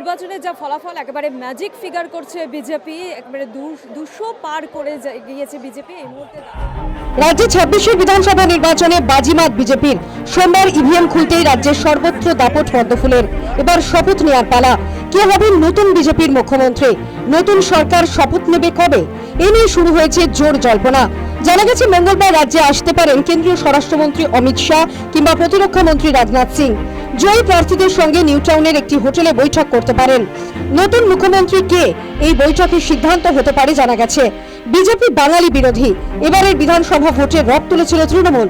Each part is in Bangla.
নির্বাচনে যা ফলাফল একেবারে ম্যাজিক ফিগার করছে বিজেপি, একেবারে 200 পার করে গিয়েছে বিজেপি এই মুহূর্তে। রাজ্যে 26 বিধানসভা নির্বাচনে বাজিমাত বিজেপির। সোমবার ইভিএম খুলতেই রাজ্যের সর্বত্র দাপট পদ্মফুলের। এবার শপথ নেওয়ার পালা। কে হবেন নতুন বিজেপির মুখ্যমন্ত্রী? নতুন সরকার শপথ নেবে কবে? এ নিয়ে শুরু হয়েছে জোর জল্পনা। জানা গেছে মঙ্গলবার রাজ্যে আসতে পারেন কেন্দ্রীয় স্বরাষ্ট্রমন্ত্রী অমিত শাহ কিংবা প্রতিরক্ষা মন্ত্রী রাজনাথ সিং। জয়ী প্রার্থীদের সঙ্গে নিউ টাউনের একটি হোটেলে বৈঠক করতে পারেন। নতুন মুখ্যমন্ত্রী কে, এই বৈঠকের সিদ্ধান্ত হতে পারে জানা গেছে। বিজেপি বাঙালি বিরোধী। এবারের বিধানসভা ভোটে রব তুলেছিল তৃণমূল।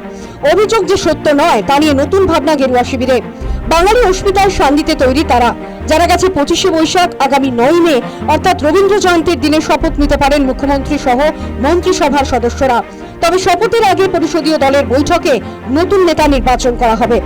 অভিযোগ যে সত্য নয় তা নিয়ে নতুন ভাবনা গেরুয়া শিবিরে। বাঙালি অস্মিতার শান্তিতে তৈরি তারা। জানা গেছে 25শে বৈশাখ আগামী 9 মে অর্থাৎ রবীন্দ্র জয়ন্তীর দিনে শপথ নিতে পারেন মুখ্যমন্ত্রী সহ মন্ত্রিসভার সদস্যরা। তবে শপথের আগে পরিষদীয় দলের বৈঠকে নতুন নেতা নির্বাচন করা হবে।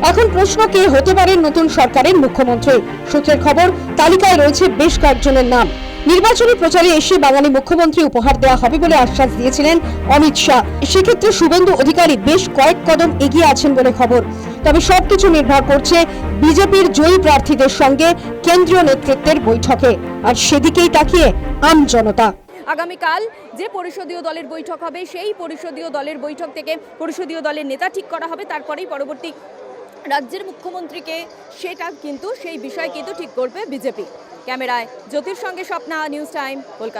এখন প্রশ্ন, কে হতে পারেন নতুন সরকারের মুখ্যমন্ত্রী? সূত্রের খবর, তালিকায় রয়েছে বেশ কয়েকজনের নাম। নির্বাচনী প্রচারে এসে বাঙালি মুখ্যমন্ত্রী উপহার দেওয়া হবে বলে আশ্বাস দিয়েছিলেন অমিত শাহ। সেক্ষেত্রে শুভেন্দু অধিকারী বেশ কয়েক কদম এগিয়ে আছেন বলে খবর। তবে সবকিছু নির্ভর করছে বিজেপির জয়ী প্রার্থীদের সঙ্গে কেন্দ্রীয় নেতৃত্বের বৈঠকে, আর সেদিকেই তাকিয়ে আম জনতা। আগামীকাল যে পরিষদীয় দলের বৈঠক হবে, সেই পরিষদীয় দলের বৈঠক থেকে পরিষদীয় দলের নেতা ঠিক করা হবে। তারপরেই পরবর্তী রাজ্যের মুখ্যমন্ত্রীকে, সেই বিষয় কিন্তু ঠিক করবে বিজেপি। ক্যামেরায় জ্যোতির সঙ্গে স্বপ্না, নিউজ টাইম, কলকাতা।